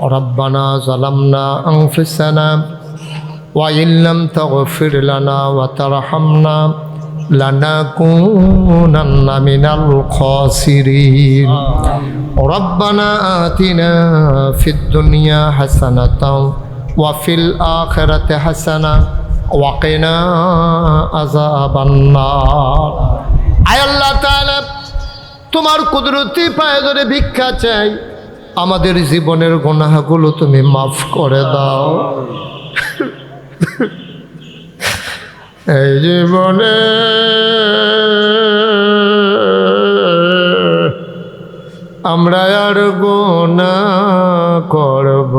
ربنا ظلمنا أنفسنا وإن لم تغفر لنا وترحمنا لنكونن من الخاسرين ربنا آتنا في الدنيا حسنة وفي الآخرة حسنة وقنا عذاب النار আয় আল্লাহ তাআলা তোমার কুদরতি পায়ে ধরে ভিক্ষা চাই আমাদের জীবনের গুনাহগুলো তুমি মাফ করে দাও এই জীবনে আমরা আর গুনাহ করব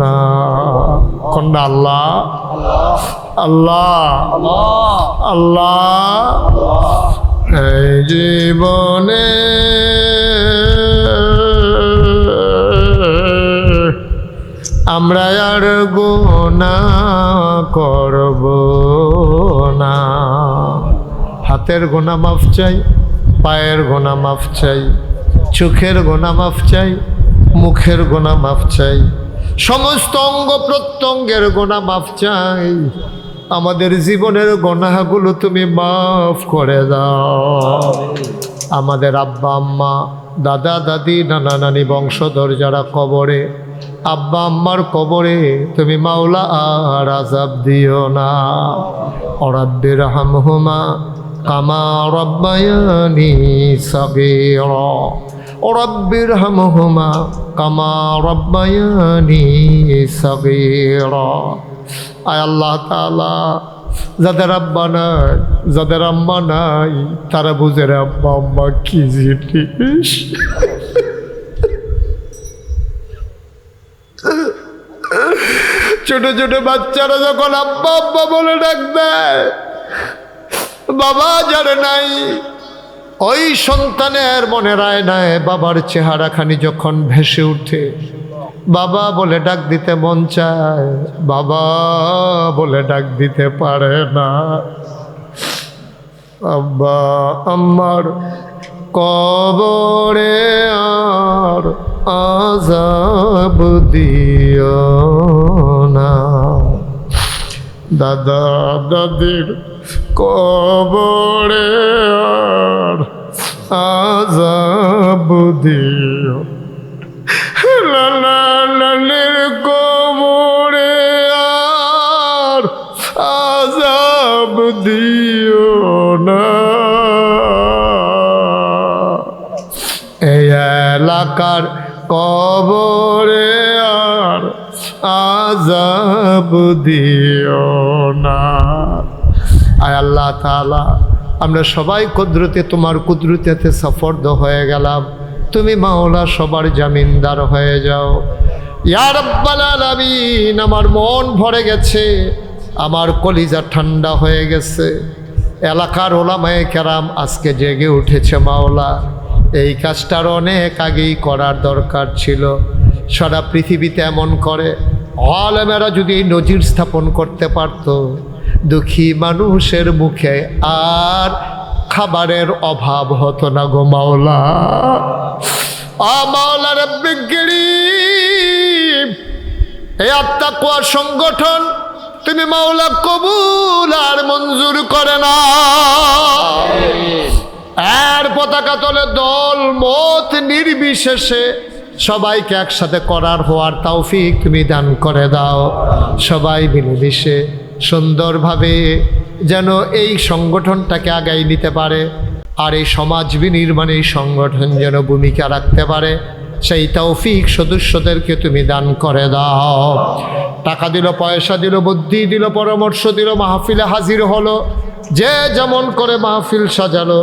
না কোন আল্লাহ আল্লাহ আল্লাহ এই জীবনে আমরা আর গুনাহ করব না হাতের গুনাহ মাফ চাই পায়ের গুনাহ মাফ চাই চোখের গুনাহ মাফ চাই মুখের গুনাহ মাফ চাই সমস্ত অঙ্গ প্রত্যঙ্গের গুনাহ মাফ চাই আমাদের জীবনের গুনাহগুলো তুমি মাফ করে দাও আমাদের আব্বা আম্মা দাদা দাদি নানা নানি বংশধর যারা কবরে আব্বা আম্মার কবরে তুমি মাওলা আর আযাব দিও না রাব্বির হামহুমা কামা রাব্বায়ানি সাগীরা রাব্বির হামহুমা কামা রাব্বায়ানি সাগীরা আয় আল্লাহ তাআলা যাদের আব্বা নাই যাদের আম্মা নাই তারা বুঝে রে আব্বা আম্মা কি জিনিস ছোট ছোট বাচ্চারা যখন আব্বা আব্বা বলে ডাক দেয় বাবা যারে নাই ওই সন্তানের মনে রায় নাই বাবার চেহারাখানি যখন ভেসে উঠে বাবা বলে ডাক দিতে মন চায় বাবা বলে ডাক দিতে পারে না আব্বা আম্মার কবরে আর আযাব দিও না দাদা দাদির কবরে আর আযাব দিও লালা লালের কবরে আর আযাব দিও না এই এলাকার কবরে আর আযাব দিও না আয় আল্লাহ তাআলা আমরা সবাই কুদরতে তোমার কুদরতেতে সফরদ হয়ে গেলাম তুমি মাওলা সবার জামিনদার হয়ে যাও ইয়া রাব্বাল আলামিন আমার মন ভরে গেছে আমার কলিজা ঠান্ডা হয়ে গেছে এলাকার ওলামায়ে কেরাম আজকে জেগে উঠেছে মাওলা এই কাজটার অনেক আগেই করার দরকার ছিল সারা পৃথিবীতে এমন করে আলেমেরা যদি এই নজির স্থাপন করতে পারত দুঃখী মানুষের মুখে আর খাবারের অভাব হতো না গো মাওলা মাওলা রব্বিল কারীম এই আত্তাকওয়া সংগঠন তুমি মাওলা কবুল আর মঞ্জুর করে না আর পতাকা তলে দল মত নির্বিশেষে সবাইকে একসাথে করার হওয়ার তৌফিক তুমি দান করে দাও সবাই মিলেমিশে সুন্দরভাবে যেন এই সংগঠনটাকে আগাই নিতে পারে আর এই সমাজ বিনির্মাণে এই সংগঠন যেন ভূমিকা রাখতে পারে সেই তৌফিক সদস্যদেরকে তুমি দান করে দাও টাকা দিল পয়সা দিল বুদ্ধি দিল পরামর্শ দিল মাহফিলে হাজির হলো যে যেমন করে মাহফিল সাজালো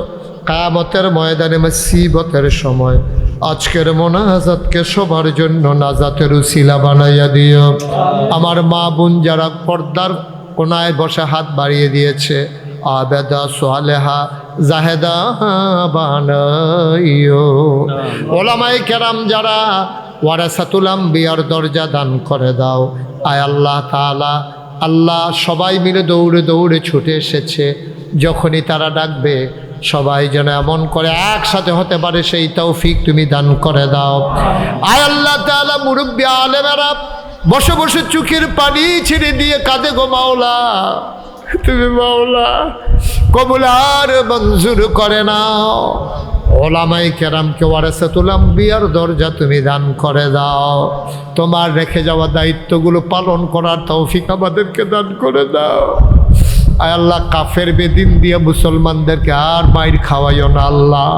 কিয়ামতের ময়দানে মুসিবতের সময় আজকের মোনাজাতকে সবার জন্য নাজাতের উসিলা বানাইয়া দিও আমার মা বোন যারা পর্দার কোনায় বসে হাত বাড়িয়ে দিয়েছে আবেদা সালেহা জাহেদা বানাইও ওলামায়ে কেরাম যারা ওয়ারাসাতুল আম্বিয়ার দরজা দান করে দাও আয় আল্লাহ তাআলা আল্লাহ সবাই মিলে দৌড়ে দৌড়ে ছুটে এসেছে যখনই তারা ডাকবে সবাই যেন এমন করে একসাথে হতে পারে সেই তৌফিক তুমি দান করে দাও। আয় আল্লাহ তাআলা, মুরব্বী আলেমেরা বসে বসে চোখের পানি ছেড়ে দিয়ে কাঁদে গো মাওলা, তুমি মাওলা কবুল আর মঞ্জুর করে নাও। ওলামাই কেরামকে ওয়ারাসাতুল আম্বিয়ার দরজা তুমি দান করে দাও। তোমার রেখে যাওয়া দায়িত্বগুলো পালন করার তৌফিক আমাদেরকে দান করে দাও। আয় আল্লাহ, কাফের বেদিন দিয়ে মুসলমানদেরকে আর মাইর খাওয়াইও না আল্লাহ।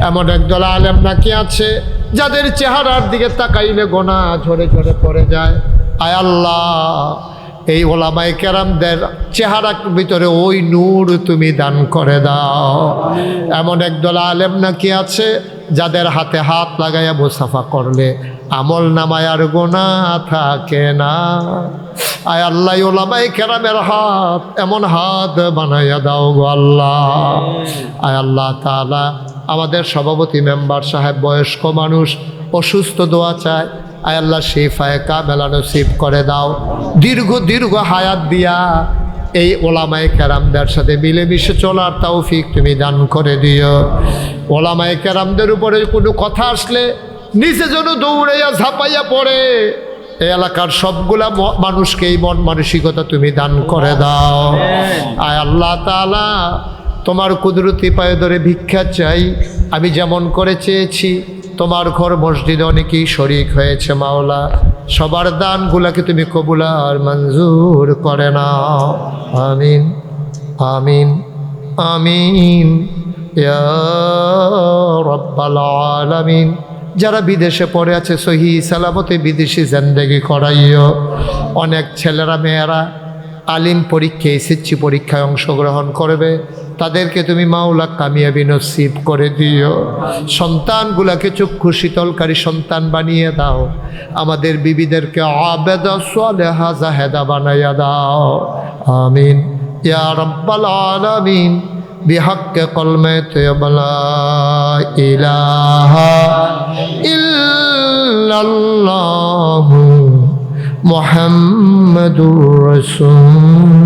এমন একদল আলেম নাকি আছে যাদের চেহারার দিকে তাকাইলে গোনা ঝরে ঝরে পড়ে যায়। আয় আল্লাহ, এই ওলামায়ে কেরামদের চেহারার ভিতরে ওই নূর তুমি দান করে দাও। এমন একদল আলেম নাকি আছে যাদের হাতে হাত লাগাইয়া মুসাফা করলে আমল নামায় আর গোনা থাকে না। আয় আল্লাহ, ওলামায়ে কেরামের হাত এমন হাত বানাইয়া দাও গো আল্লাহ। আয় আল্লাহ তাআলা, আমাদের সভাপতি মেম্বার সাহেব বয়স্ক মানুষ, অসুস্থ, দোয়া চায়। আয় আল্লাহ, শিফায়ে কামেলা নসিব করে দাও। দীর্ঘ দীর্ঘ হায়াত দিয়া এই ওলামায়ে কেরামদের সাথে মিলেমিশে চলার তৌফিক তুমি দান করে দিও। ওলামায়ে কেরামদের উপরে কোনো কথা আসলে নিচে যেন দৌড়াইয়া ঝাঁপাইয়া পড়ে। এই এলাকার সবগুলা মানুষকে এই মন মানসিকতা তুমি দান করে দাও। আয় আল্লাহ তাআলা, তোমার কুদরতি পায়ে ধরে ভিক্ষা চাই। আমি যেমন করে চেয়েছি, তোমার ঘর মসজিদে অনেকেই শরিক হয়েছে মাওলা, সবার দানগুলাকে তুমি কবুল আর মঞ্জুর করে নাও। আমিন আমিন আমিন ইয়া রাব্বাল আলামিন। যারা বিদেশে পড়ে আছে সহি সালামতে বিদেশি জিন্দেগি করাইও। অনেক ছেলেরা মেয়েরা আলিম পরীক্ষা, এসএসসি পরীক্ষায় অংশগ্রহণ করবে, তাদেরকে তুমি মাওলা কামিয়াবি নসিব করে দিও। সন্তানগুলাকে চক্ষু শীতলকারী সন্তান বানিয়ে দাও। আমাদের বিবিদেরকে আবেদা সালেহা জাহেদা বানাইয়া দাও। আমিন ইয়া রাব্বাল আলামিন। বিহাক্কে কলমে তৈয়বা লা ইলাহা ইল্লাল্লাহু মুহাম্মাদুর রাসূলুল্লাহ।